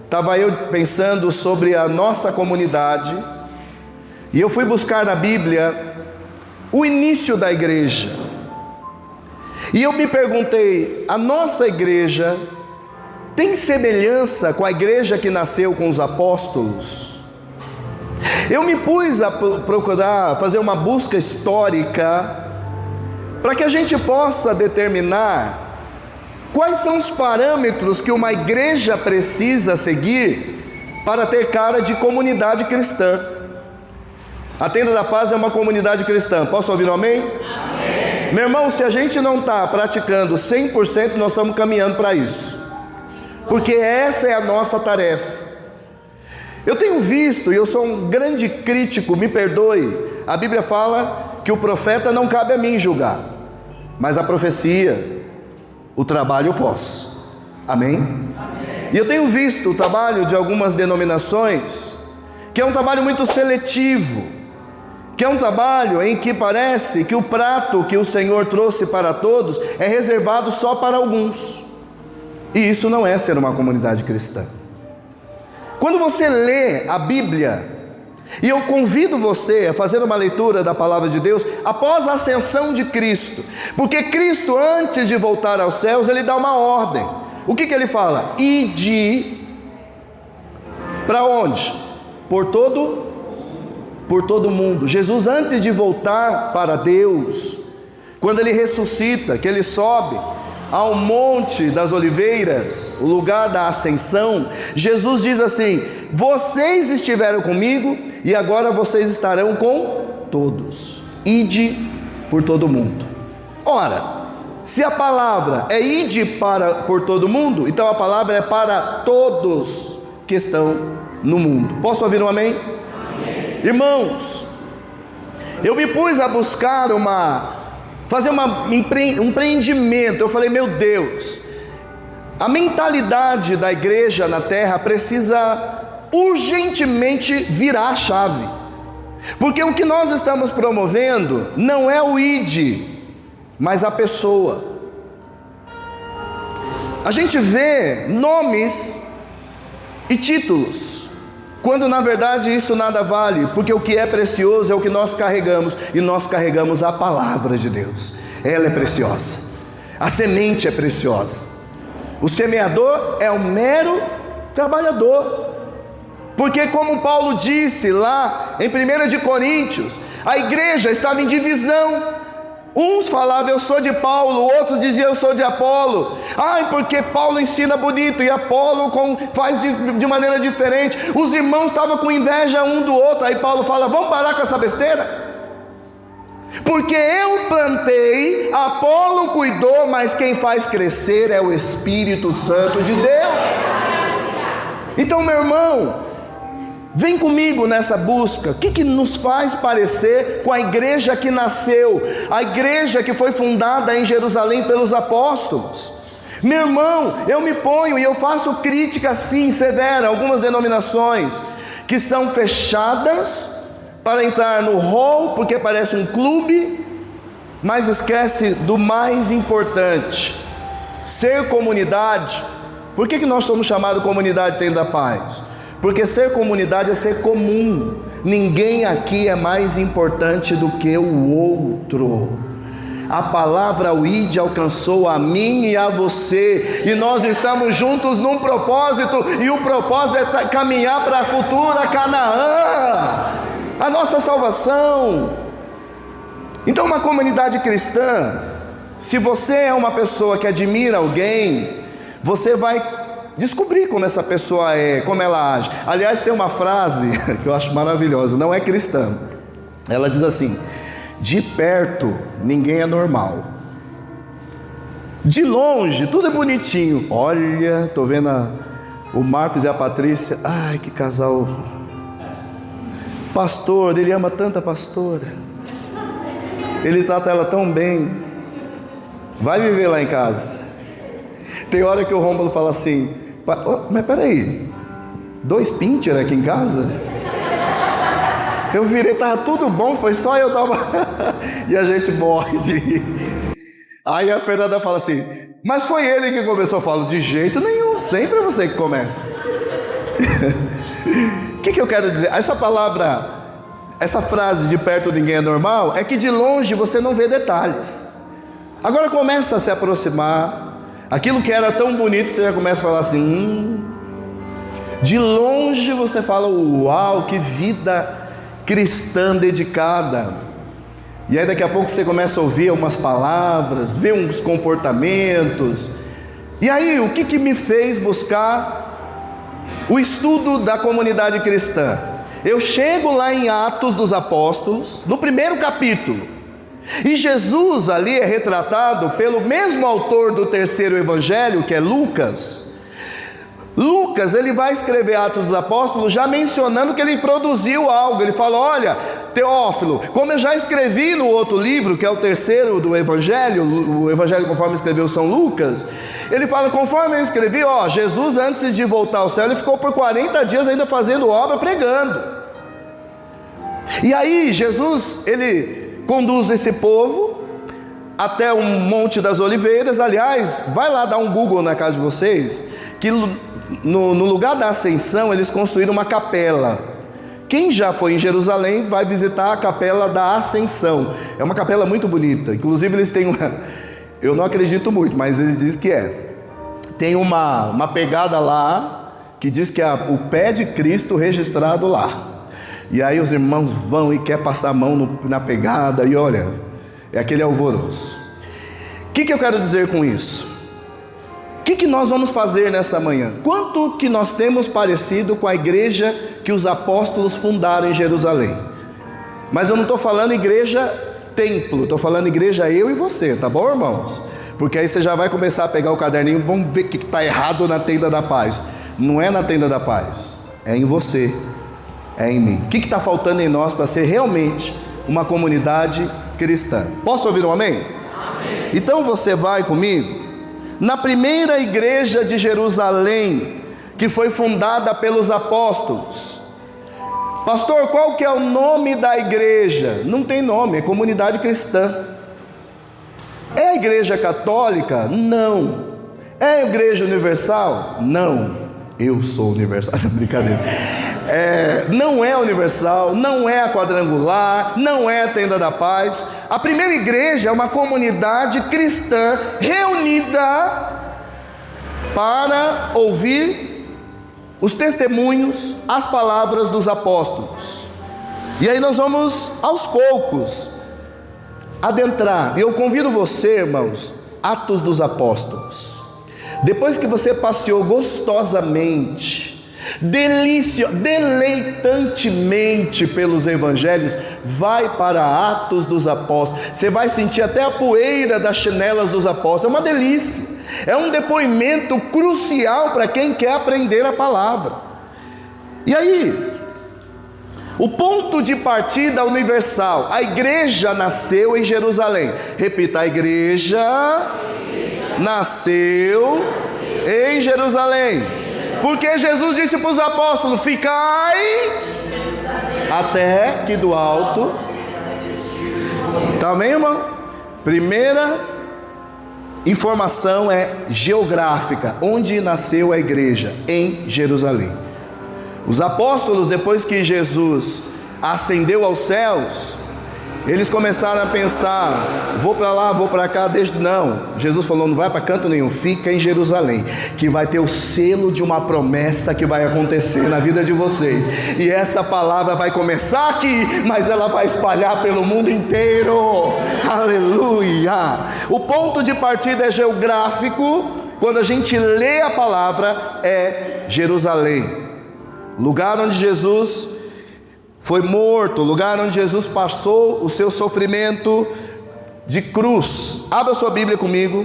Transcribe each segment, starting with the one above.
estava eu pensando sobre a nossa comunidade, e eu fui buscar na Bíblia o início da igreja, e eu me perguntei: a nossa igreja tem semelhança com a igreja que nasceu com os apóstolos? Eu me pus a procurar fazer uma busca histórica, para que a gente possa determinar quais são os parâmetros que uma igreja precisa seguir para ter cara de comunidade cristã. A Tenda da Paz é uma comunidade cristã. Posso ouvir um amém? Amém. Meu irmão, se a gente não está praticando 100%, nós estamos caminhando para isso, porque essa é a nossa tarefa. Eu tenho visto, e eu sou um grande crítico, me perdoe, a Bíblia fala que o profeta não cabe a mim julgar, mas a profecia, o trabalho eu posso. Amém? Amém. E eu tenho visto o trabalho de algumas denominações, que é um trabalho muito seletivo, que é um trabalho em que parece que o prato que o Senhor trouxe para todos é reservado só para alguns, e isso não é ser uma comunidade cristã. Quando você lê a Bíblia, e eu convido você a fazer uma leitura da palavra de Deus após a ascensão de Cristo, porque Cristo, antes de voltar aos céus, ele dá uma ordem. O que ele fala? Ide para onde? Por todo mundo. Jesus, antes de voltar para Deus, quando ele ressuscita, que ele sobe ao Monte das Oliveiras, o lugar da ascensão, Jesus diz assim: vocês estiveram comigo e agora vocês estarão com todos. Ide por todo mundo. Ora, se a palavra é ide por todo mundo, então a palavra é para todos que estão no mundo. Posso ouvir um amém? Amém. Irmãos, eu me pus a buscar fazer um empreendimento. Eu falei: meu Deus, a mentalidade da igreja na terra precisa urgentemente virar a chave, porque o que nós estamos promovendo não é o id, mas a pessoa. A gente vê nomes e títulos, quando na verdade isso nada vale, porque o que é precioso é o que nós carregamos, e nós carregamos a palavra de Deus. Ela é preciosa, a semente é preciosa, o semeador é um mero trabalhador, porque como Paulo disse lá em 1 de Coríntios, a igreja estava em divisão. Uns falavam: eu sou de Paulo, outros diziam: eu sou de Apolo. Porque Paulo ensina bonito e Apolo faz de maneira diferente. Os irmãos estavam com inveja um do outro. Aí Paulo fala: vamos parar com essa besteira? Porque eu plantei, Apolo cuidou, mas quem faz crescer é o Espírito Santo de Deus. Então, meu irmão, vem comigo nessa busca. O que nos faz parecer com a igreja que nasceu, a igreja que foi fundada em Jerusalém pelos apóstolos? Meu irmão, eu me ponho e eu faço crítica sim, severa, algumas denominações que são fechadas para entrar no hall, porque parece um clube, mas esquece do mais importante: ser comunidade. Por que nós somos chamados comunidade Tenda da Paz? Porque ser comunidade é ser comum. Ninguém aqui é mais importante do que o outro. A palavra o ide alcançou a mim e a você, e nós estamos juntos num propósito, e o propósito é caminhar para a futura Canaã, a nossa salvação. Então, uma comunidade cristã, se você é uma pessoa que admira alguém, você vai descobrir como essa pessoa é, como ela age. Aliás, tem uma frase que eu acho maravilhosa, não é cristã. Ela diz assim: de perto ninguém é normal, de longe tudo é bonitinho. Olha, estou vendo o Marcos e a Patrícia. Ai, que casal. Pastor, ele ama tanto a pastora, ele trata ela tão bem. Vai viver lá em casa. Tem hora que o Rômulo fala assim: mas peraí, 2 pincher aqui em casa? Eu virei, estava tudo bom, foi só eu tava... E a gente morre de rir. Aí a Fernanda fala assim: mas foi ele que começou. Eu falo: de jeito nenhum, sempre é você que começa. O que eu quero dizer? Essa palavra, essa frase de perto ninguém é normal, é que de longe você não vê detalhes. Agora começa a se aproximar, aquilo que era tão bonito, você já começa a falar assim, De longe você fala, uau, que vida cristã dedicada. E aí daqui a pouco você começa a ouvir umas palavras, ver uns comportamentos. E aí, o que me fez buscar o estudo da comunidade cristã? Eu chego lá em Atos dos Apóstolos, no primeiro capítulo, e Jesus ali é retratado pelo mesmo autor do terceiro evangelho, que é Lucas. Lucas, ele vai escrever Atos dos Apóstolos já mencionando que ele produziu algo. Ele fala, olha, Teófilo, como eu já escrevi no outro livro, que é o terceiro do evangelho, o evangelho conforme escreveu São Lucas, ele fala, conforme eu escrevi, Jesus antes de voltar ao céu, ele ficou por 40 dias ainda fazendo obra, pregando. E aí Jesus, ele conduz esse povo até um Monte das Oliveiras. Aliás, vai lá dar um Google na casa de vocês, que no lugar da Ascensão eles construíram uma capela. Quem já foi em Jerusalém vai visitar a capela da Ascensão. É uma capela muito bonita. Inclusive eles têm uma, eu não acredito muito, mas eles dizem que tem uma pegada lá que diz que é o pé de Cristo registrado lá. E aí os irmãos vão e quer passar a mão na pegada, e olha, é aquele alvoroço. O que eu quero dizer com isso? O que nós vamos fazer nessa manhã? Quanto que nós temos parecido com a igreja que os apóstolos fundaram em Jerusalém? Mas eu não estou falando igreja templo, estou falando igreja eu e você, tá bom, irmãos? Porque aí você já vai começar a pegar o caderninho, vamos ver o que está errado na tenda da paz. Não é na tenda da paz, é em você, é em mim. O que está faltando em nós para ser realmente uma comunidade cristã? Posso ouvir um amém? Amém. Então você vai comigo na primeira igreja de Jerusalém, que foi fundada pelos apóstolos. Pastor, qual que é o nome da igreja? Não tem nome, é comunidade cristã. É a igreja católica? Não. É a igreja universal? Não. Eu sou universal, brincadeira. Não é universal, não é a quadrangular, não é a tenda da paz. A primeira igreja é uma comunidade cristã reunida para ouvir os testemunhos, as palavras dos apóstolos. E aí nós vamos aos poucos adentrar. E eu convido você, irmãos, Atos dos Apóstolos. Depois que você passeou gostosamente, deleitantemente pelos evangelhos, vai para Atos dos Apóstolos. Você vai sentir até a poeira das chinelas dos apóstolos. É uma delícia, é um depoimento crucial para quem quer aprender a palavra. E aí, o ponto de partida universal, a igreja nasceu em Jerusalém. Repita, a igreja nasceu em Jerusalém. Porque Jesus disse para os apóstolos, ficai até que do alto. Tá bem, irmão? Primeira informação é geográfica. Onde nasceu a igreja? Em Jerusalém. Os apóstolos, depois que Jesus ascendeu aos céus, eles começaram a pensar, vou para lá, vou para cá, não, Jesus falou, não vai para canto nenhum, fica em Jerusalém, que vai ter o selo de uma promessa que vai acontecer na vida de vocês, e essa palavra vai começar aqui, mas ela vai espalhar pelo mundo inteiro, aleluia. O ponto de partida é geográfico. Quando a gente lê a palavra, é Jerusalém, lugar onde Jesus foi morto, lugar onde Jesus passou o seu sofrimento de cruz. Abra sua Bíblia comigo,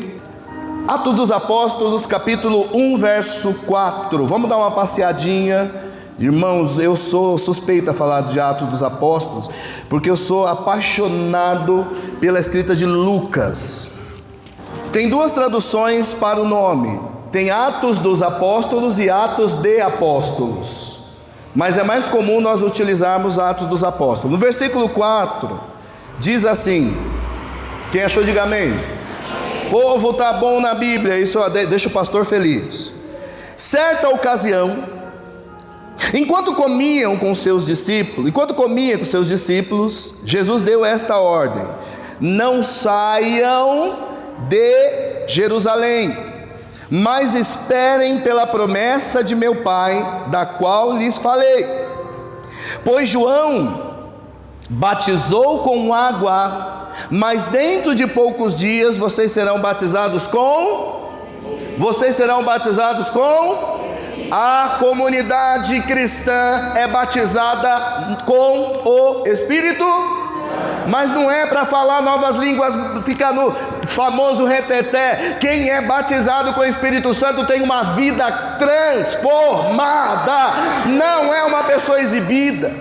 Atos dos Apóstolos, capítulo 1, verso 4. Vamos dar uma passeadinha. Irmãos, eu sou suspeito a falar de Atos dos Apóstolos, porque eu sou apaixonado pela escrita de Lucas. Tem duas traduções para o nome, tem Atos dos Apóstolos e Atos de Apóstolos, mas é mais comum nós utilizarmos Atos dos Apóstolos. No versículo 4, diz assim, quem achou diga amém. Povo, está bom na Bíblia, isso deixa o pastor feliz. Certa ocasião, Enquanto comia com seus discípulos, Jesus deu esta ordem: não saiam de Jerusalém, mas esperem pela promessa de meu Pai, da qual lhes falei. Pois João batizou com água, mas dentro de poucos dias vocês serão batizados com... A comunidade cristã é batizada com o Espírito, mas não é para falar novas línguas, ficar no famoso reteté. Quem é batizado com o Espírito Santo tem uma vida transformada, não é uma pessoa exibida.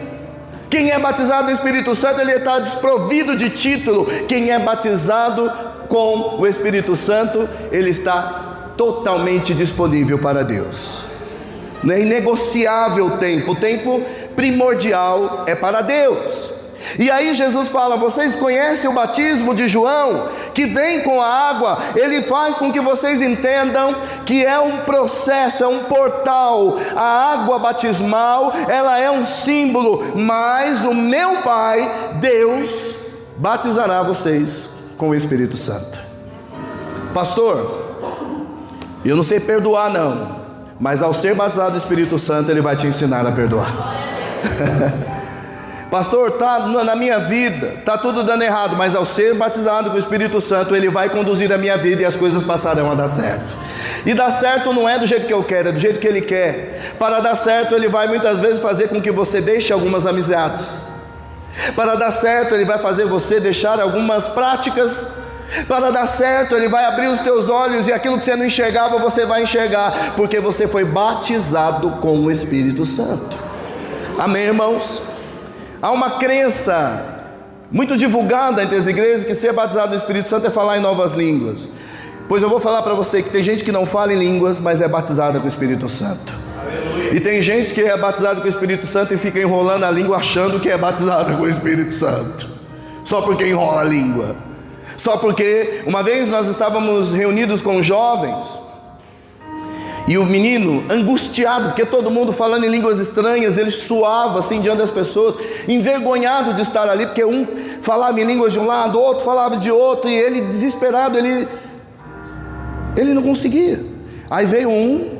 Quem é batizado no Espírito Santo, ele está desprovido de título. Quem é batizado com o Espírito Santo, ele está totalmente disponível para Deus. Não é inegociável o tempo primordial é para Deus. E aí Jesus fala: vocês conhecem o batismo de João, que vem com a água? Ele faz com que vocês entendam que é um processo, é um portal. A água batismal, ela é um símbolo, mas o meu Pai, Deus, batizará vocês com o Espírito Santo. Pastor, eu não sei perdoar não, mas ao ser batizado do Espírito Santo, Ele vai te ensinar a perdoar. Pastor, na minha vida está tudo dando errado, mas ao ser batizado com o Espírito Santo, Ele vai conduzir a minha vida e as coisas passarão a dar certo. E dar certo não é do jeito que eu quero, é do jeito que Ele quer. Para dar certo, Ele vai muitas vezes fazer com que você deixe algumas amizades. Para dar certo, Ele vai fazer você deixar algumas práticas. Para dar certo, Ele vai abrir os teus olhos e aquilo que você não enxergava, você vai enxergar, porque você foi batizado com o Espírito Santo. Amém, irmãos? Há uma crença muito divulgada entre as igrejas que ser batizado no Espírito Santo é falar em novas línguas. Pois eu vou falar para você que tem gente que não fala em línguas, mas é batizada com o Espírito Santo. Aleluia. E tem gente que é batizada com o Espírito Santo e fica enrolando a língua achando que é batizada com o Espírito Santo, só porque enrola a língua. Só porque uma vez nós estávamos reunidos com jovens, e o menino angustiado, porque todo mundo falando em línguas estranhas, ele suava assim diante das pessoas, envergonhado de estar ali, porque um falava em línguas de um lado, outro falava de outro, e ele desesperado, ele não conseguia. Aí veio um,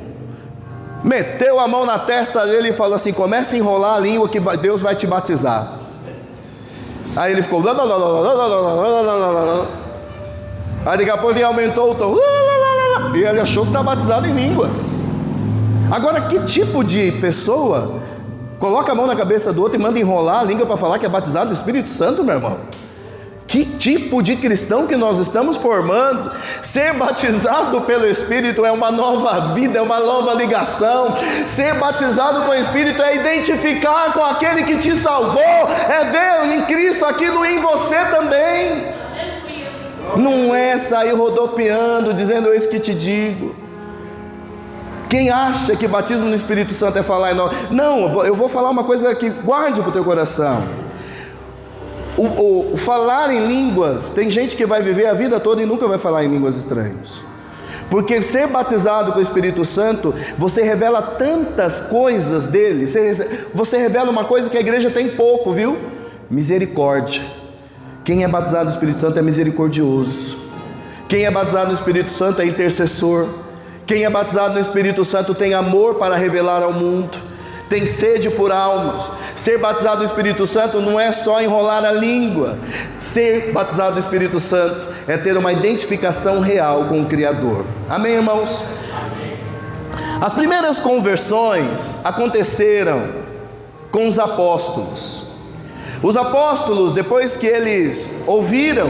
meteu a mão na testa dele e falou assim: comece a enrolar a língua que Deus vai te batizar. Aí ele ficou... Aí daqui a pouco ele aumentou o tom, e ele achou que está batizado em línguas. Agora, que tipo de pessoa coloca a mão na cabeça do outro e manda enrolar a língua para falar que é batizado no Espírito Santo, meu irmão? Que tipo de cristão que nós estamos formando? Ser batizado pelo Espírito é uma nova vida, é uma nova ligação. Ser batizado com o Espírito é identificar com aquele que te salvou, é ver em Cristo aquilo em você também. Não é sair rodopiando, dizendo eis que te digo. Quem acha que batismo no Espírito Santo é falar em nós? Não, eu vou falar uma coisa que guarde para o teu coração. O falar em línguas, tem gente que vai viver a vida toda e nunca vai falar em línguas estranhas. Porque ser batizado com o Espírito Santo, você revela tantas coisas dele. Você revela uma coisa que a igreja tem pouco, viu? Misericórdia. Quem é batizado no Espírito Santo é misericordioso. Quem é batizado no Espírito Santo é intercessor. Quem é batizado no Espírito Santo tem amor para revelar ao mundo, tem sede por almas. Ser batizado no Espírito Santo não é só enrolar a língua. Ser batizado no Espírito Santo é ter uma identificação real com o Criador. Amém, irmãos? Amém. As primeiras conversões aconteceram com os apóstolos. Os apóstolos, depois que eles ouviram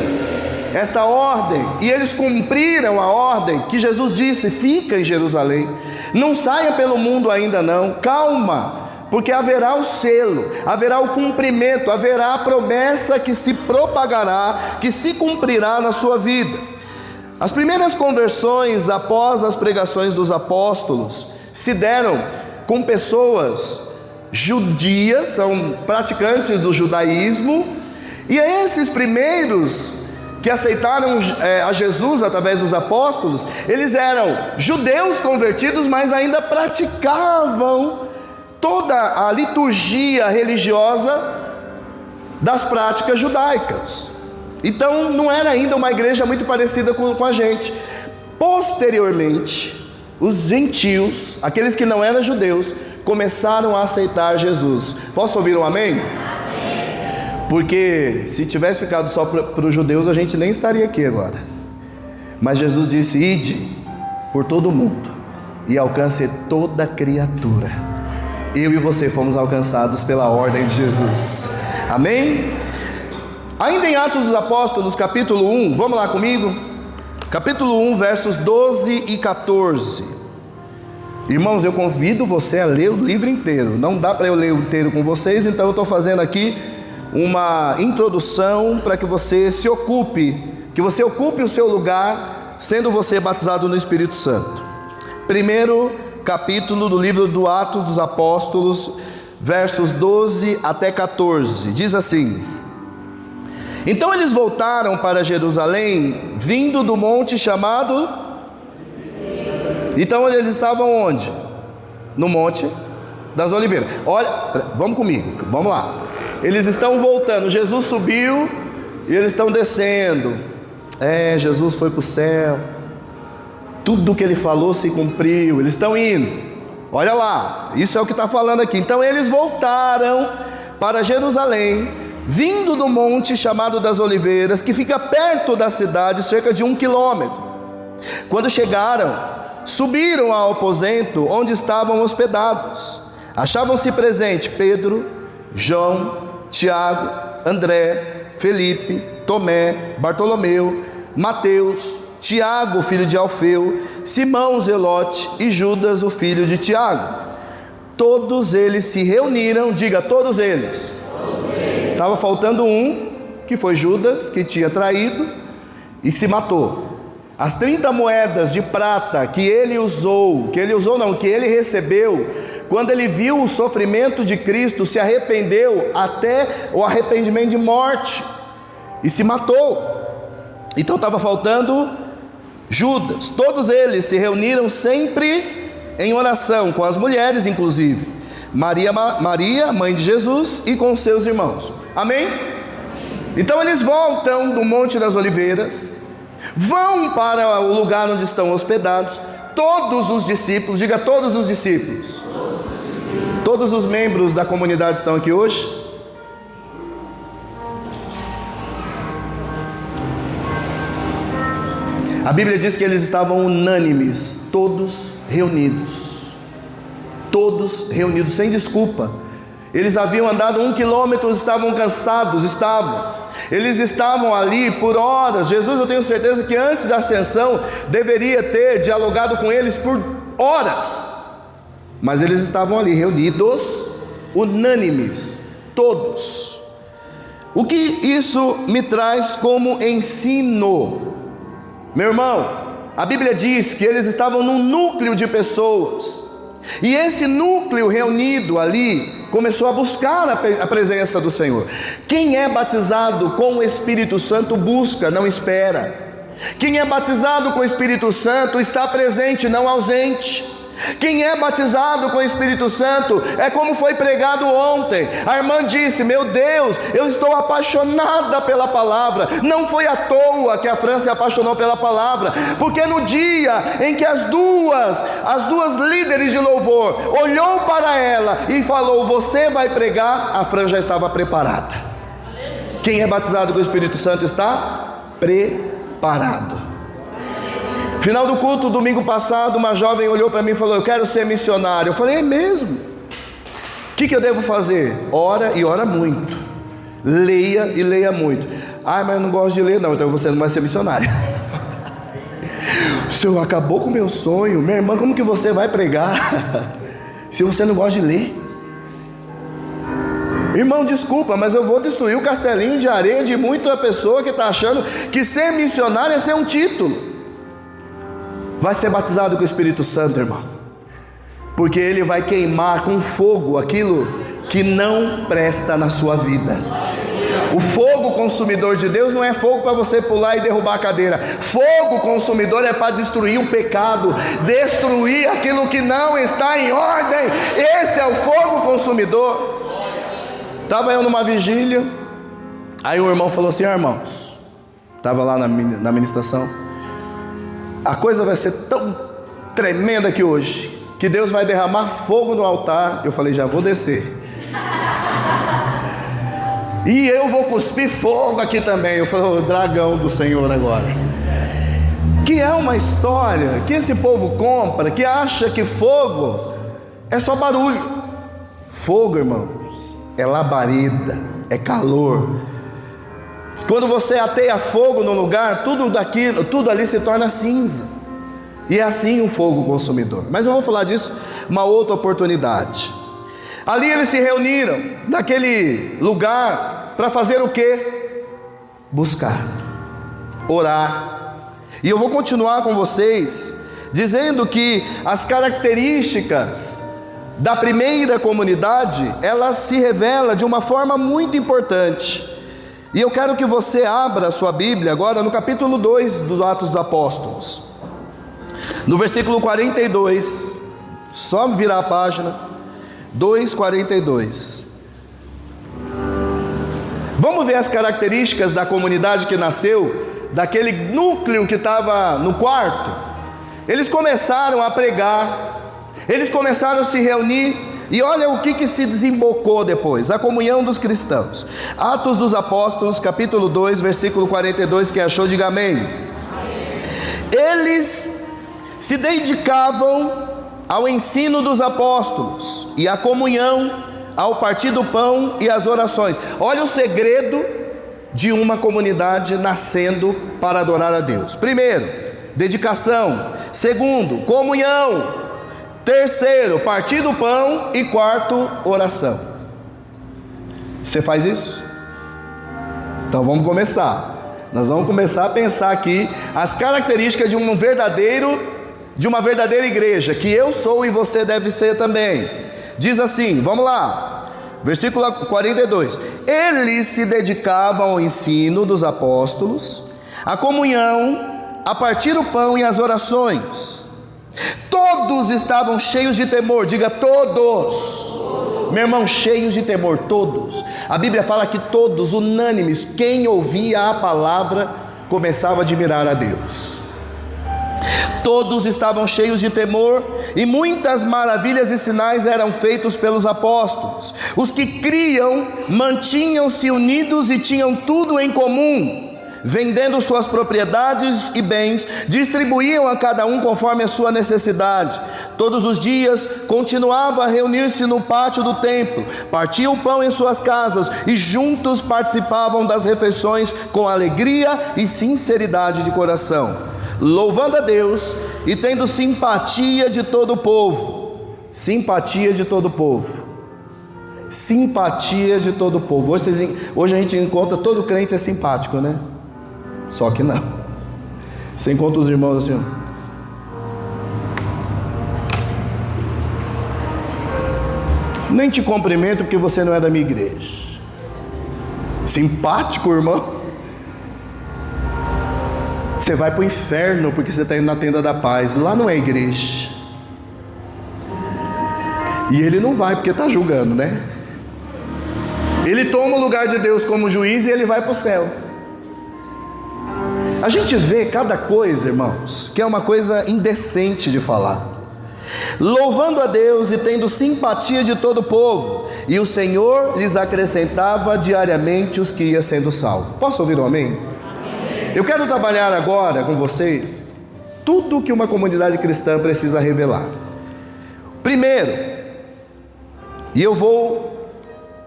esta ordem, e eles cumpriram a ordem que Jesus disse: fica em Jerusalém, não saia pelo mundo ainda não, calma, porque haverá o selo, haverá o cumprimento, haverá a promessa que se propagará, que se cumprirá na sua vida. As primeiras conversões após as pregações dos apóstolos se deram com pessoas judias, são praticantes do judaísmo, e esses primeiros que aceitaram a Jesus através dos apóstolos, eles eram judeus convertidos, mas ainda praticavam toda toda a liturgia religiosa das práticas judaicas. Então não era ainda uma igreja muito parecida com a gente. Posteriormente, os gentios, aqueles que não eram judeus, começaram a aceitar Jesus. Posso ouvir um amém? Porque se tivesse ficado só para os judeus, a gente nem estaria aqui agora. Mas Jesus disse: ide por todo o mundo e alcance toda criatura. Eu e você fomos alcançados pela ordem de Jesus. Amém? Ainda em Atos dos Apóstolos, capítulo 1, vamos lá comigo? Capítulo 1, versos 12 e 14. Irmãos, eu convido você a ler o livro inteiro. Não dá para eu ler o inteiro com vocês, então eu estou fazendo aqui uma introdução para que você se ocupe, o seu lugar, sendo você batizado no Espírito Santo. Primeiro capítulo do livro do Atos dos Apóstolos, versos 12 até 14, diz assim: então eles voltaram para Jerusalém, vindo do monte chamado... Então eles estavam onde? No Monte das Oliveiras. Olha, vamos comigo, vamos lá. Eles estão voltando, Jesus subiu e eles estão descendo. Jesus foi para o céu, tudo que ele falou se cumpriu, eles estão indo. Olha lá, isso é o que está falando aqui. Então eles voltaram para Jerusalém, vindo do monte chamado das Oliveiras, que fica perto da cidade, cerca de 1 quilômetro. Quando chegaram, subiram ao aposento onde estavam hospedados. Achavam-se presentes Pedro, João, Tiago, André, Felipe, Tomé, Bartolomeu, Mateus, Tiago, filho de Alfeu, Simão Zelote e Judas, o filho de Tiago. Todos eles se reuniram, diga, todos eles. Estava faltando um, que foi Judas, que tinha traído e se matou. As 30 moedas de prata que ele recebeu, quando ele viu o sofrimento de Cristo, se arrependeu até o arrependimento de morte e se matou. Então estava faltando Judas. Todos eles se reuniram sempre em oração, com as mulheres inclusive, Maria, mãe de Jesus, e com seus irmãos. Amém? Então eles voltam do Monte das Oliveiras, vão para o lugar onde estão hospedados, todos os discípulos, diga todos os discípulos. Todos os membros da comunidade estão aqui hoje? A Bíblia diz que eles estavam unânimes, todos reunidos, sem desculpa. Eles haviam andado 1 quilômetro, estavam cansados, eles estavam ali por horas. Jesus, eu tenho certeza que antes da ascensão deveria ter dialogado com eles por horas, mas eles estavam ali reunidos, unânimes, todos. O que isso me traz como ensino? Meu irmão, a Bíblia diz que eles estavam num núcleo de pessoas, e esse núcleo reunido ali começou a buscar a presença do Senhor. Quem é batizado com o Espírito Santo busca, não espera. Quem é batizado com o Espírito Santo está presente, não ausente. Quem é batizado com o Espírito Santo é como foi pregado ontem. A irmã disse: meu Deus, eu estou apaixonada pela palavra. Não foi à toa que a Fran se apaixonou pela palavra, porque no dia em que as duas líderes de louvor olhou para ela e falou: você vai pregar, a Fran já estava preparada. Quem é batizado com o Espírito Santo está preparado. Final do culto, domingo passado, uma jovem olhou para mim e falou: eu quero ser missionário. Eu falei: é mesmo? O que eu devo fazer? Ora e ora muito, leia e leia muito. Mas eu não gosto de ler. Não, então você não vai ser missionário. O Senhor acabou com o meu sonho. Minha irmã, como que você vai pregar se você não gosta de ler? Irmão, desculpa, mas eu vou destruir o castelinho de areia de muita pessoa que está achando que ser missionário é ser um título. Vai ser batizado com o Espírito Santo, irmão, porque ele vai queimar com fogo aquilo que não presta na sua vida. O fogo consumidor de Deus não é fogo para você pular e derrubar a cadeira. Fogo consumidor é para destruir o pecado, destruir aquilo que não está em ordem. Esse é o fogo consumidor. Estava eu numa vigília, aí o irmão falou assim: irmãos, estava lá na ministração, a coisa vai ser tão tremenda aqui hoje, que Deus vai derramar fogo no altar. Eu falei: já vou descer. E eu vou cuspir fogo aqui também. Eu falei: o dragão do Senhor agora. Que é uma história que esse povo compra, que acha que fogo é só barulho. Fogo, irmãos, é labareda, é calor. Quando você ateia fogo no lugar, tudo ali se torna cinza. E é assim um fogo consumidor. Mas eu vou falar disso uma outra oportunidade. Ali eles se reuniram naquele lugar para fazer o quê? Buscar, orar. E eu vou continuar com vocês dizendo que as características da primeira comunidade, ela se revela de uma forma muito importante. E eu quero que você abra a sua Bíblia agora no capítulo 2 dos Atos dos Apóstolos, no versículo 42, só virar a página, 2:42. Vamos ver as características da comunidade que nasceu, daquele núcleo que estava no quarto. Eles começaram a pregar, eles começaram a se reunir, e olha o que se desembocou depois: a comunhão dos cristãos. Atos dos Apóstolos, capítulo 2, versículo 42, quem achou, diga amém. Eles se dedicavam ao ensino dos apóstolos e à comunhão, ao partir do pão e às orações. Olha o segredo de uma comunidade nascendo para adorar a Deus: primeiro, dedicação; segundo, comunhão; terceiro, partir do pão; e quarto, oração. Você faz isso? Então vamos começar. Nós vamos começar a pensar aqui as características de uma verdadeira igreja, que eu sou e você deve ser também. Diz assim, vamos lá, versículo 42: eles se dedicavam ao ensino dos apóstolos, à comunhão, a partir do pão e às orações. Todos estavam cheios de temor. Diga todos. Meu irmão, cheios de temor, todos. A Bíblia fala que todos, unânimes, quem ouvia a palavra começava a admirar a Deus. Todos estavam cheios de temor, e muitas maravilhas e sinais eram feitos pelos apóstolos. Os que criam mantinham-se unidos e tinham tudo em comum. Vendendo suas propriedades e bens, distribuíam a cada um conforme a sua necessidade. Todos os dias continuavam a reunir-se no pátio do templo, partiam o pão em suas casas e juntos participavam das refeições com alegria e sinceridade de coração, louvando a Deus e tendo simpatia de todo o povo. Simpatia de todo o povo. Simpatia de todo o povo. Hoje a gente encontra todo crente é simpático, né? Só que não. Você encontra os irmãos assim, nem te cumprimento porque você não é da minha igreja. Simpático, irmão? Você vai para o inferno porque você está indo na tenda da paz. Lá não é igreja. E ele não vai porque está julgando, né? Ele toma o lugar de Deus como juiz e ele vai para o céu. A gente vê cada coisa, irmãos, que é uma coisa indecente de falar. Louvando a Deus e tendo simpatia de todo o povo, e o Senhor lhes acrescentava diariamente os que iam sendo salvos. Posso ouvir um amém? Amém. Eu quero trabalhar agora com vocês tudo que uma comunidade cristã precisa revelar. Primeiro, e eu vou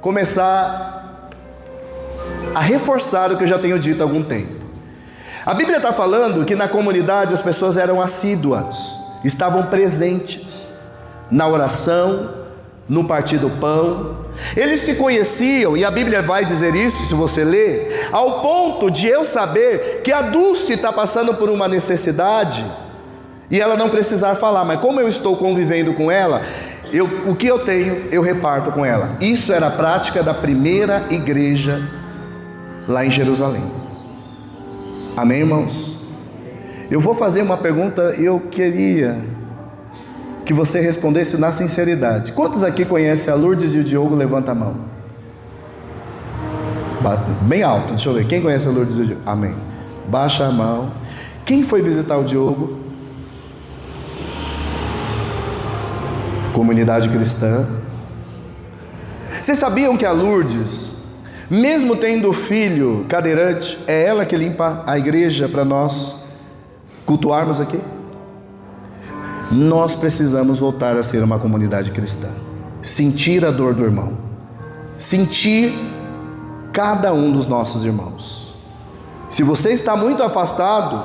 começar a reforçar o que eu já tenho dito há algum tempo. A Bíblia está falando que na comunidade as pessoas eram assíduas, estavam presentes na oração, no partir do pão. Eles se conheciam, e a Bíblia vai dizer isso, se você ler, ao ponto de eu saber que a Dulce está passando por uma necessidade e ela não precisar falar, mas como eu estou convivendo com ela, o que eu tenho, eu reparto com ela. Isso era a prática da primeira igreja lá em Jerusalém. Amém, irmãos? Eu vou fazer uma pergunta, eu queria que você respondesse na sinceridade. Quantos aqui conhecem a Lourdes e o Diogo? Levanta a mão. Bem alto, deixa eu ver. Quem conhece a Lourdes e o Diogo? Amém. Baixa a mão. Quem foi visitar o Diogo? Comunidade cristã. Vocês sabiam que a Lourdes, mesmo tendo filho cadeirante, é ela que limpa a igreja para nós cultuarmos aqui? Nós precisamos voltar a ser uma comunidade cristã. Sentir a dor do irmão. Sentir cada um dos nossos irmãos. Se você está muito afastado,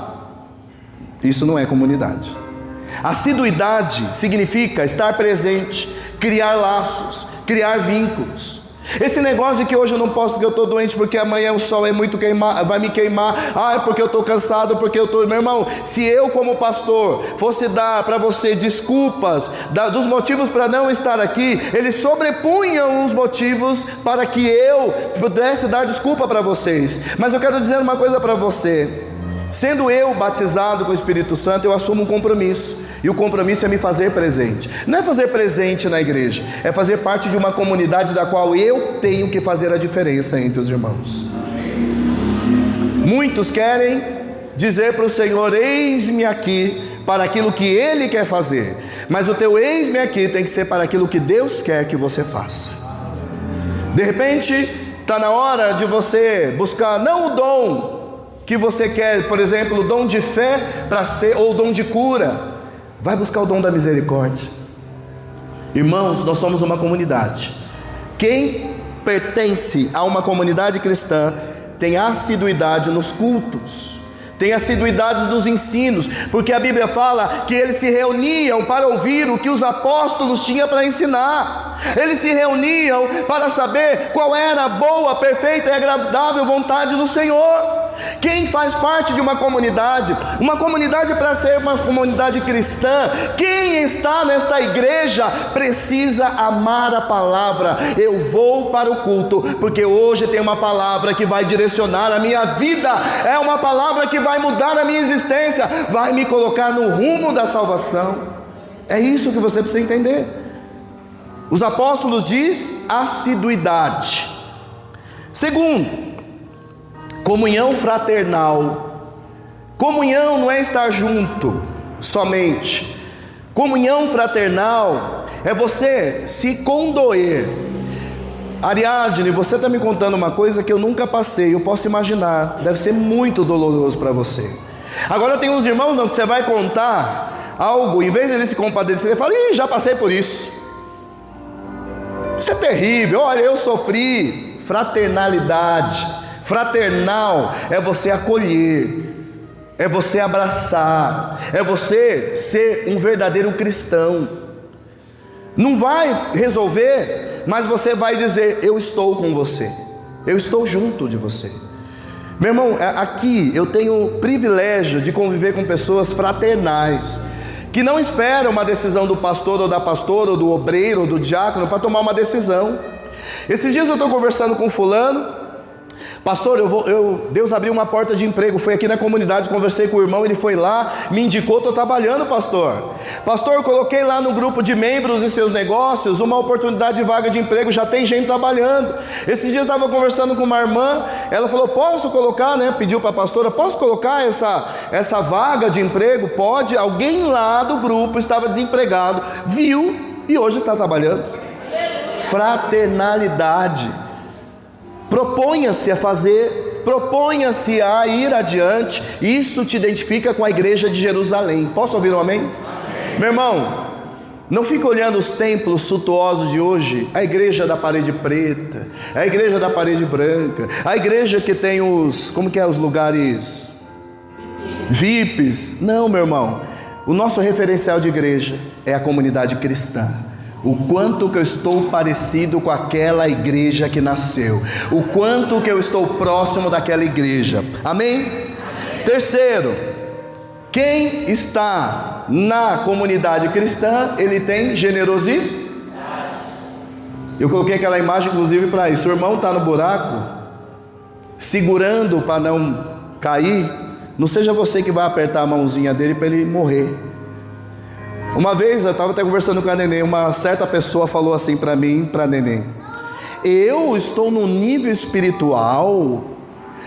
isso não é comunidade. Assiduidade significa estar presente, criar laços, criar vínculos. Esse negócio de que hoje eu não posso porque eu estou doente, porque amanhã o sol é muito queimar, vai me queimar, é porque eu estou cansado, porque eu estou... Meu irmão, se eu como pastor fosse dar para você desculpas dos motivos para não estar aqui, eles sobrepunham os motivos para que eu pudesse dar desculpa para vocês. Mas eu quero dizer uma coisa para você. Sendo eu batizado com o Espírito Santo, eu assumo um compromisso. E o compromisso é me fazer presente. Não é fazer presente na igreja, é fazer parte de uma comunidade da qual eu tenho que fazer a diferença entre os irmãos. Muitos querem dizer para o Senhor: eis-me aqui para aquilo que Ele quer fazer. Mas o teu eis-me aqui tem que ser para aquilo que Deus quer que você faça. De repente, está na hora de você buscar não o dom que você quer, por exemplo, o dom de fé para ser, ou o dom de cura. Vai buscar o dom da misericórdia. Irmãos, nós somos uma comunidade. Quem pertence a uma comunidade cristã tem assiduidade nos cultos, tem assiduidade nos ensinos, porque a Bíblia fala que eles se reuniam para ouvir o que os apóstolos tinham para ensinar. Eles se reuniam para saber qual era a boa, perfeita e agradável vontade do Senhor. Quem faz parte de uma comunidade para ser uma comunidade cristã, quem está nesta igreja precisa amar a palavra. Eu vou para o culto porque hoje tem uma palavra que vai direcionar a minha vida, é uma palavra que vai mudar a minha existência, vai me colocar no rumo da salvação. É isso que você precisa entender. Os apóstolos dizem assiduidade. Segundo, comunhão fraternal. Comunhão não é estar junto somente. Comunhão fraternal é você se condoer. Ariadne, você está me contando uma coisa que eu nunca passei. Eu posso imaginar, deve ser muito doloroso para você. Agora tem uns irmãos não, que você vai contar algo, em vez de ele se compadecer, ele fala: já passei por isso. Isso é terrível. Olha, eu sofri. Fraternalidade. Fraternal é você acolher, é você abraçar, é você ser um verdadeiro cristão. Não vai resolver, mas você vai dizer: eu estou com você, eu estou junto de você. Meu irmão, aqui eu tenho o privilégio de conviver com pessoas fraternais, que não esperam uma decisão do pastor ou da pastora, ou do obreiro ou do diácono para tomar uma decisão. Esses dias eu estou conversando com fulano: pastor, Deus abriu uma porta de emprego, fui aqui na comunidade, conversei com o irmão, ele foi lá, me indicou, estou trabalhando, pastor, eu coloquei lá no grupo de membros e seus negócios uma oportunidade de vaga de emprego, já tem gente trabalhando. Esses dias eu estava conversando com uma irmã, ela falou: posso colocar, pediu para a pastora: posso colocar essa vaga de emprego? Pode. Alguém lá do grupo estava desempregado, viu e hoje está trabalhando. Fraternalidade. Proponha-se a fazer, proponha-se a ir adiante. Isso te identifica com a igreja de Jerusalém. Posso ouvir um amém? Amém. Meu irmão, não fica olhando os templos suntuosos de hoje, a igreja da parede preta, a igreja da parede branca, a igreja que tem os lugares VIPs. Não, meu irmão, o nosso referencial de igreja é a comunidade cristã. O quanto que eu estou parecido com aquela igreja que nasceu, o quanto que eu estou próximo daquela igreja. Amém? Terceiro, quem está na comunidade cristã, ele tem generosidade. Eu coloquei aquela imagem inclusive para isso. O irmão está no buraco, segurando para não cair. Não seja você que vai apertar a mãozinha dele para ele morrer. Uma vez eu estava até conversando com a Neném, uma certa pessoa falou assim para mim, para a Neném: eu estou num nível espiritual,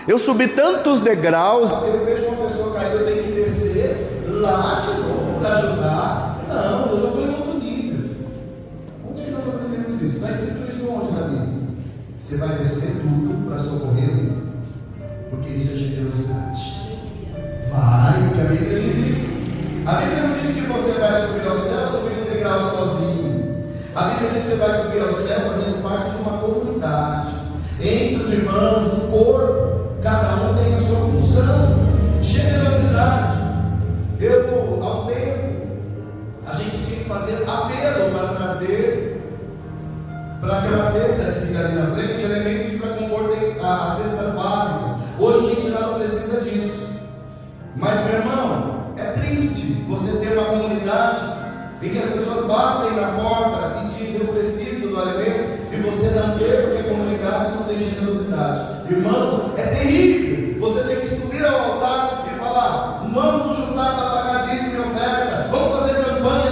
eu subi tantos degraus. Se eu vejo uma pessoa cair, eu tenho que descer lá de novo para ajudar. Não, eu já estou em outro nível. Onde que nós aprendemos isso? Está escrito isso onde na Bíblia? Você vai descer tudo para socorrer, porque isso é generosidade. Vai, porque a Bíblia diz isso. A Bíblia não diz que você vai subir ao céu subindo degrau sozinho. A Bíblia diz que você vai subir ao céu fazendo parte de uma comunidade. Entre os irmãos, o corpo, cada um tem a sua função. Generosidade. Ao tempo, a gente tinha que fazer apelo para trazer para aquela cesta que fica ali na frente, elementos para compor as cestas básicas. Hoje a gente não precisa disso. Mas, meu irmão, é triste você ter uma comunidade em que as pessoas batem na porta e dizem: eu preciso do alimento, e você não ter, porque a comunidade não tem generosidade. Irmãos, é terrível. Você tem que subir ao altar e falar: vamos nos juntar para pagar dízimo e oferta, vamos fazer campanha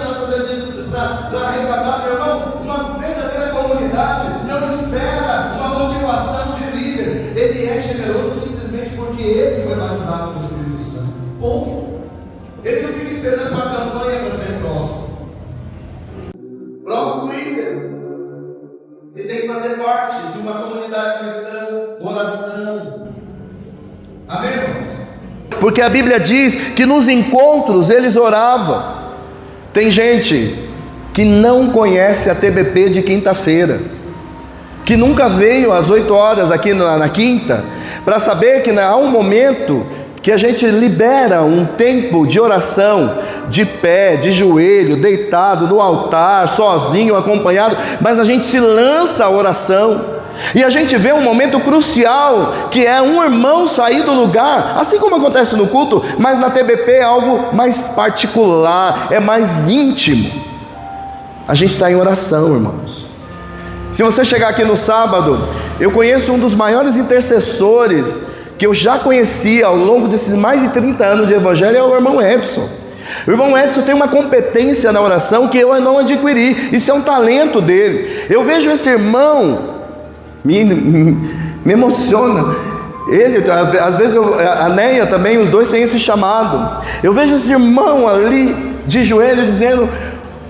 para arrecadar. Meu irmão, uma verdadeira comunidade não espera uma motivação de líder. Ele é generoso simplesmente porque ele foi batizado com o Espírito Santo. Ponto. Ele não fica esperando uma campanha para ser próximo. Próximo líder, ele tem que fazer parte de uma comunidade cristã. Oração. Amém, irmãos? Porque a Bíblia diz que nos encontros eles oravam. Tem gente que não conhece a TBP de quinta-feira, que nunca veio às 8 horas aqui na quinta, para saber que há um momento que a gente libera um tempo de oração, de pé, de joelho, deitado, no altar, sozinho, acompanhado, mas a gente se lança à oração, e a gente vê um momento crucial, que é um irmão sair do lugar, assim como acontece no culto, mas na TBP é algo mais particular, é mais íntimo. A gente está em oração, irmãos. Se você chegar aqui no sábado, eu conheço um dos maiores intercessores que eu já conheci ao longo desses mais de 30 anos de evangelho, é o irmão Edson. O irmão Edson tem uma competência na oração que eu não adquiri, isso é um talento dele. Eu vejo esse irmão, me emociona. Ele, às vezes, a Neia também, os dois têm esse chamado. Eu vejo esse irmão ali, de joelho, dizendo: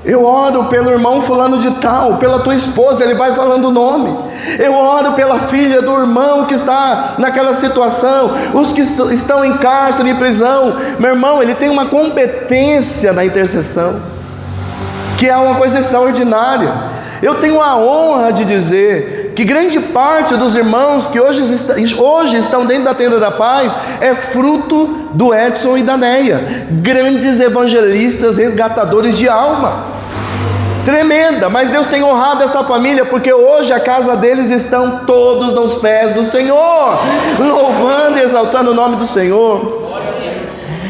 eu oro pelo irmão fulano de tal, pela tua esposa, ele vai falando o nome. Eu oro pela filha do irmão que está naquela situação, os que estão em cárcere, em prisão. Meu irmão, ele tem uma competência na intercessão, que é uma coisa extraordinária. Eu tenho a honra de dizer que grande parte dos irmãos que hoje estão dentro da Tenda da Paz é fruto do Edson e da Neia, grandes evangelistas, resgatadores de alma. Tremenda, mas Deus tem honrado esta família, porque hoje a casa deles estão todos nos pés do Senhor, louvando e exaltando o nome do Senhor.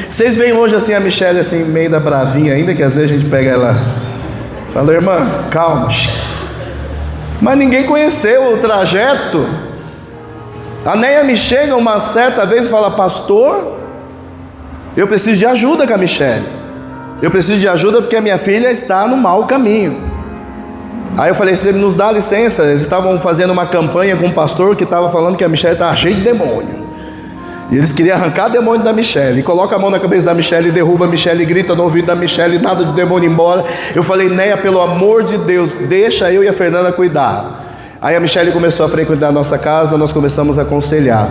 Vocês veem hoje assim a Michelle assim meio da bravinha ainda, que às vezes a gente pega ela, fala: irmã, calma. Mas ninguém conheceu o trajeto. A Neia me chega uma certa vez e fala: pastor, eu preciso de ajuda com a Michelle. Eu preciso de ajuda porque a minha filha está no mau caminho. Aí eu falei: você nos dá licença? Eles estavam fazendo uma campanha com um pastor que estava falando que a Michelle estava cheia de demônio. E eles queriam arrancar demônio da Michelle. E coloca a mão na cabeça da Michelle, derruba a Michelle, grita no ouvido da Michelle, nada de demônio embora. Eu falei: Neia, pelo amor de Deus, deixa eu e a Fernanda cuidar. Aí a Michelle começou a frequentar a nossa casa, nós começamos a aconselhar.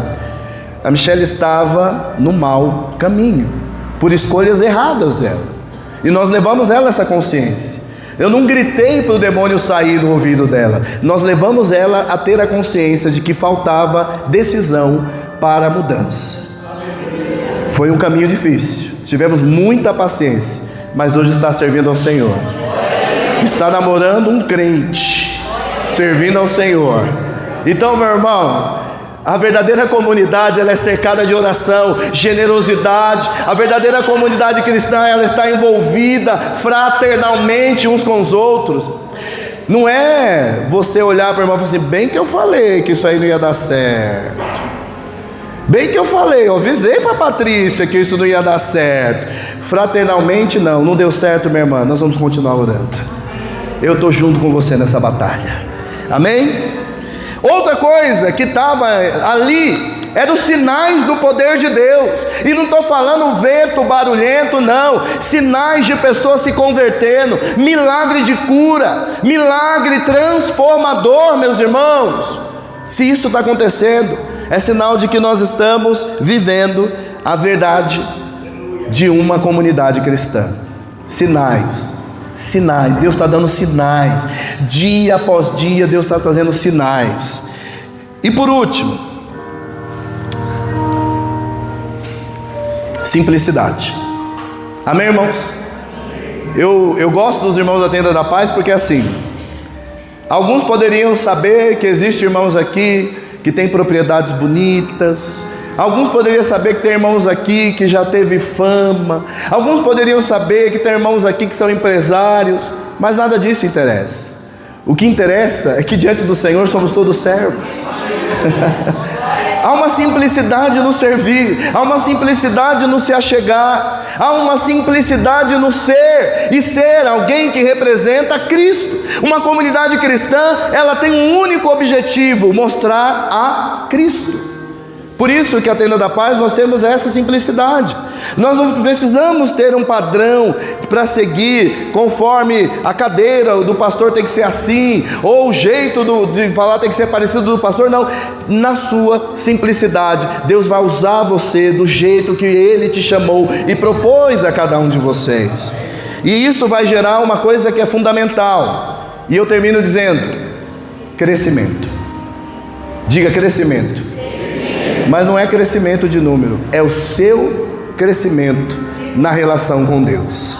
A Michelle estava no mau caminho, por escolhas erradas dela. E nós levamos ela a essa consciência. Eu não gritei para o demônio sair do ouvido dela. Nós levamos ela a ter a consciência de que faltava decisão para a mudança. Foi um caminho difícil. Tivemos muita paciência, mas hoje está servindo ao Senhor. Está namorando um crente, servindo ao Senhor. Então, meu irmão, a verdadeira comunidade, ela é cercada de oração, generosidade. A verdadeira comunidade cristã, ela está envolvida fraternalmente uns com os outros. Não é você olhar para o irmão e falar assim: bem que eu falei que isso aí não ia dar certo. Bem que eu falei, eu avisei para a Patrícia que isso não ia dar certo. fraternalmente, não deu certo, minha irmã, nós vamos continuar orando. Eu estou junto com você nessa batalha, amém? Outra coisa que estava ali eram os sinais do poder de Deus, e não estou falando vento barulhento, não, sinais de pessoas se convertendo, milagre de cura, milagre transformador, meus irmãos. Se isso está acontecendo, é sinal de que nós estamos vivendo a verdade de uma comunidade cristã. Sinais, Deus está dando sinais, dia após dia Deus está trazendo sinais. E por último, simplicidade. Amém, irmãos? Eu gosto dos irmãos da Tenda da Paz, porque assim, alguns poderiam saber que existem irmãos aqui que têm propriedades bonitas, alguns poderiam saber que tem irmãos aqui que já teve fama, alguns poderiam saber que tem irmãos aqui que são empresários, mas nada disso interessa. O que interessa é que diante do Senhor somos todos servos. Há uma simplicidade no servir, há uma simplicidade no se achegar, há uma simplicidade no ser, e ser alguém que representa Cristo. Uma comunidade cristã, ela tem um único objetivo: mostrar a Cristo. Por isso que a Tenda da Paz nós temos essa simplicidade. Nós não precisamos ter um padrão para seguir, conforme a cadeira do pastor tem que ser assim, ou o jeito de falar tem que ser parecido do pastor. Não, na sua simplicidade, Deus vai usar você do jeito que Ele te chamou e propôs a cada um de vocês. E isso vai gerar uma coisa que é fundamental, e eu termino dizendo: crescimento. Diga crescimento. Mas não é crescimento de número, é o seu crescimento na relação com Deus.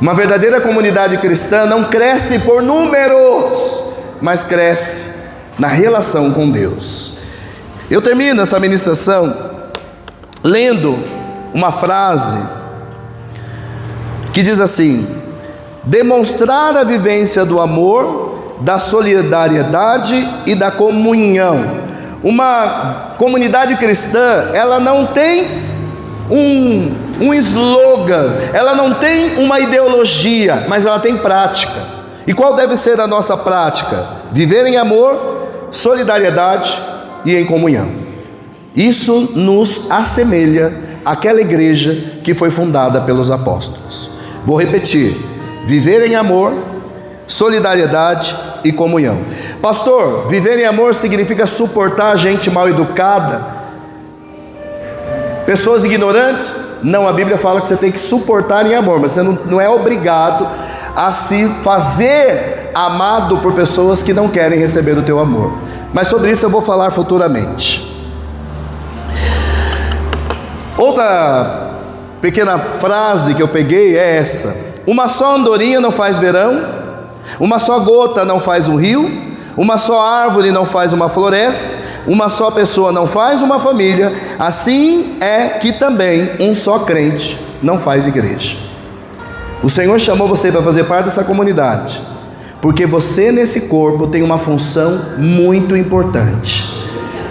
Uma verdadeira comunidade cristã não cresce por números, mas cresce na relação com Deus. Eu termino essa ministração lendo uma frase que diz assim: demonstrar a vivência do amor, da solidariedade e da comunhão. Uma comunidade cristã, ela não tem um slogan, ela não tem uma ideologia, mas ela tem prática. E qual deve ser a nossa prática? Viver em amor, solidariedade e em comunhão. Isso nos assemelha àquela igreja que foi fundada pelos apóstolos. Vou repetir: viver em amor, solidariedade e comunhão. Pastor, viver em amor significa suportar gente mal educada, pessoas ignorantes? Não, a Bíblia fala que você tem que suportar em amor, mas você não é obrigado a se fazer amado por pessoas que não querem receber o teu amor. Mas sobre isso eu vou falar futuramente. Outra pequena frase que eu peguei é essa: uma só andorinha não faz verão, uma só gota não faz um rio, uma só árvore não faz uma floresta, uma só pessoa não faz uma família. Assim é que também um só crente não faz igreja. O Senhor chamou você para fazer parte dessa comunidade, porque você nesse corpo tem uma função muito importante.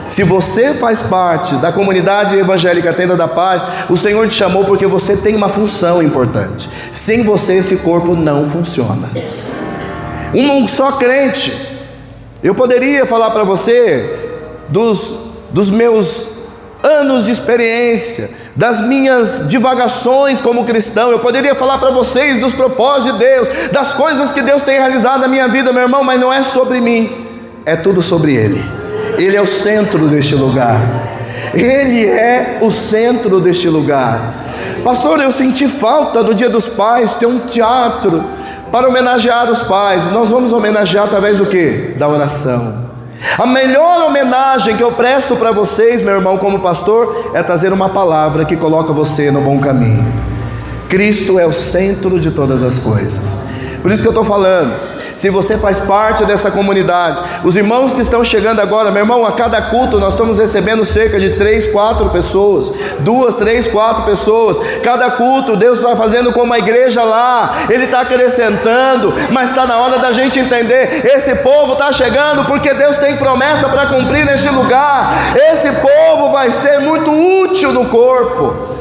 Se você faz parte da comunidade evangélica Tenda da Paz, o Senhor te chamou porque você tem uma função importante. Sem você esse corpo não funciona. Um só crente. Eu poderia falar para você dos meus anos de experiência, das minhas divagações como cristão. Eu poderia falar para vocês dos propósitos de Deus, das coisas que Deus tem realizado na minha vida, meu irmão, mas não é sobre mim, é tudo sobre Ele. Ele é o centro deste lugar. Ele é o centro deste lugar. Pastor, eu senti falta do Dia dos Pais ter um teatro para homenagear os pais. Nós vamos homenagear através do quê? Da oração. A melhor homenagem que eu presto para vocês, meu irmão, como pastor, é trazer uma palavra que coloca você no bom caminho. Cristo é o centro de todas as coisas. Por isso que eu estou falando. Se você faz parte dessa comunidade, os irmãos que estão chegando agora, meu irmão, a cada culto nós estamos recebendo cerca de 3, 4 pessoas, 2, 3, 4 pessoas, cada culto Deus vai fazendo como a igreja lá, Ele está acrescentando, mas está na hora da gente entender, esse povo está chegando porque Deus tem promessa para cumprir neste lugar, esse povo vai ser muito útil no corpo.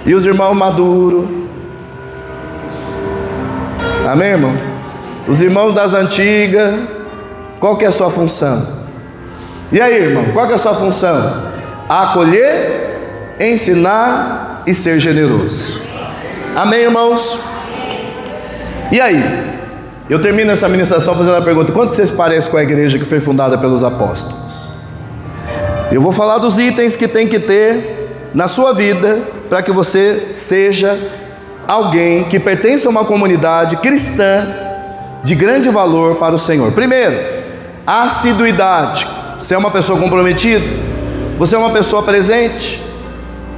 E os irmãos maduros. Amém, irmãos? Os irmãos das antigas. Qual que é a sua função? E aí, irmão, qual que é a sua função? Acolher, ensinar e ser generoso. Amém, irmãos? E aí? Eu termino essa ministração fazendo a pergunta: quanto vocês parecem com a igreja que foi fundada pelos apóstolos? Eu vou falar dos itens que tem que ter na sua vida para que você seja alguém que pertence a uma comunidade cristã de grande valor para o Senhor. Primeiro, assiduidade. Você é uma pessoa comprometida? Você é uma pessoa presente?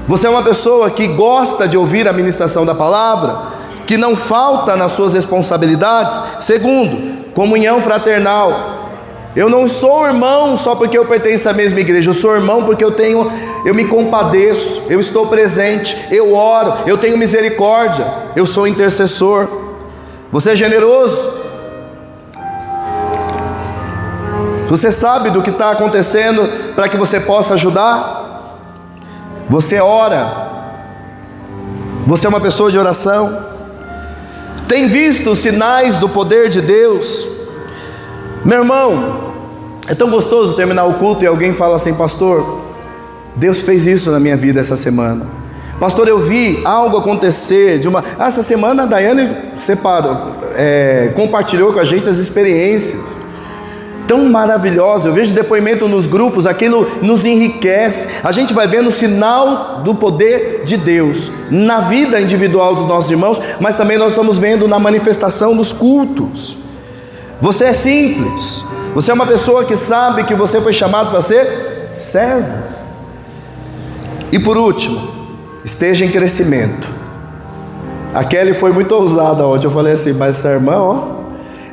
Você é uma pessoa que gosta de ouvir a ministração da palavra, que não falta nas suas responsabilidades? Segundo, comunhão fraternal. Eu não sou irmão só porque eu pertenço à mesma igreja. Eu sou irmão porque eu me compadeço, eu estou presente, eu oro, eu tenho misericórdia, eu sou intercessor. Você é generoso? Você sabe do que está acontecendo para que você possa ajudar? Você ora? Você é uma pessoa de oração? Tem visto os sinais do poder de Deus? Meu irmão, é tão gostoso terminar o culto e alguém fala assim: pastor, Deus fez isso na minha vida essa semana. Pastor, eu vi algo acontecer essa semana a Daiane compartilhou com a gente as experiências tão maravilhosas. Eu vejo depoimento nos grupos, aquilo nos enriquece. A gente vai vendo o sinal do poder de Deus na vida individual dos nossos irmãos, mas também nós estamos vendo na manifestação dos cultos. Você é simples, você é uma pessoa que sabe que você foi chamado para ser servo. E por último, esteja em crescimento. A Kelly foi muito ousada ontem. Eu falei assim: mas essa irmã, ó,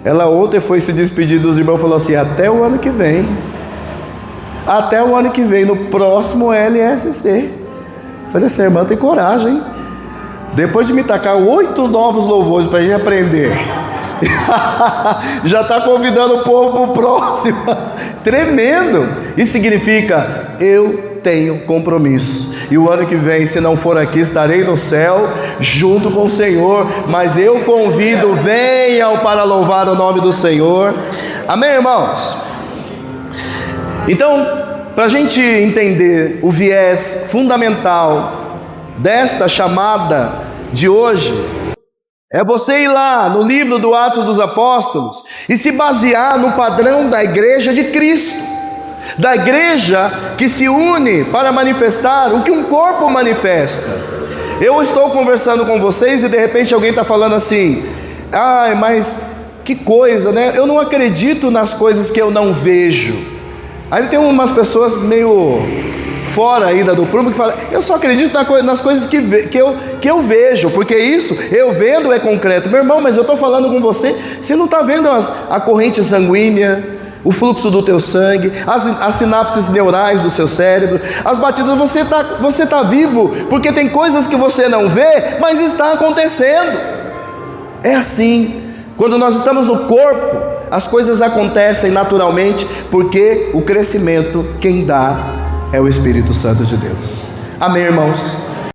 ela ontem foi se despedir dos irmãos e falou assim: até o ano que vem. Até o ano que vem, no próximo LSC. Eu falei: essa irmã tem coragem, hein? Depois de me tacar 8 novos louvores para a gente aprender, já está convidando o povo para o próximo. Tremendo. Isso significa: eu tenho compromisso, e o ano que vem, se não for aqui, estarei no céu junto com o Senhor. Mas eu convido, venham para louvar o nome do Senhor. Amém, irmãos? Então, para a gente entender o viés fundamental desta chamada de hoje, é você ir lá no livro do Atos dos Apóstolos e se basear no padrão da igreja de Cristo, da igreja que se une para manifestar o que um corpo manifesta. Eu estou conversando com vocês e de repente alguém está falando assim: ai, mas que coisa, né? Eu não acredito nas coisas que eu não vejo. Aí tem umas pessoas meio fora ainda do prumo que falam: eu só acredito nas coisas que eu vejo, porque isso eu vendo é concreto. Meu irmão, mas eu estou falando com você, você não está vendo a corrente sanguínea, o fluxo do teu sangue, as sinapses neurais do seu cérebro, as batidas. Você está vivo, porque tem coisas que você não vê, mas está acontecendo. É assim, quando nós estamos no corpo, as coisas acontecem naturalmente, porque o crescimento quem dá é o Espírito Santo de Deus. Amém, irmãos?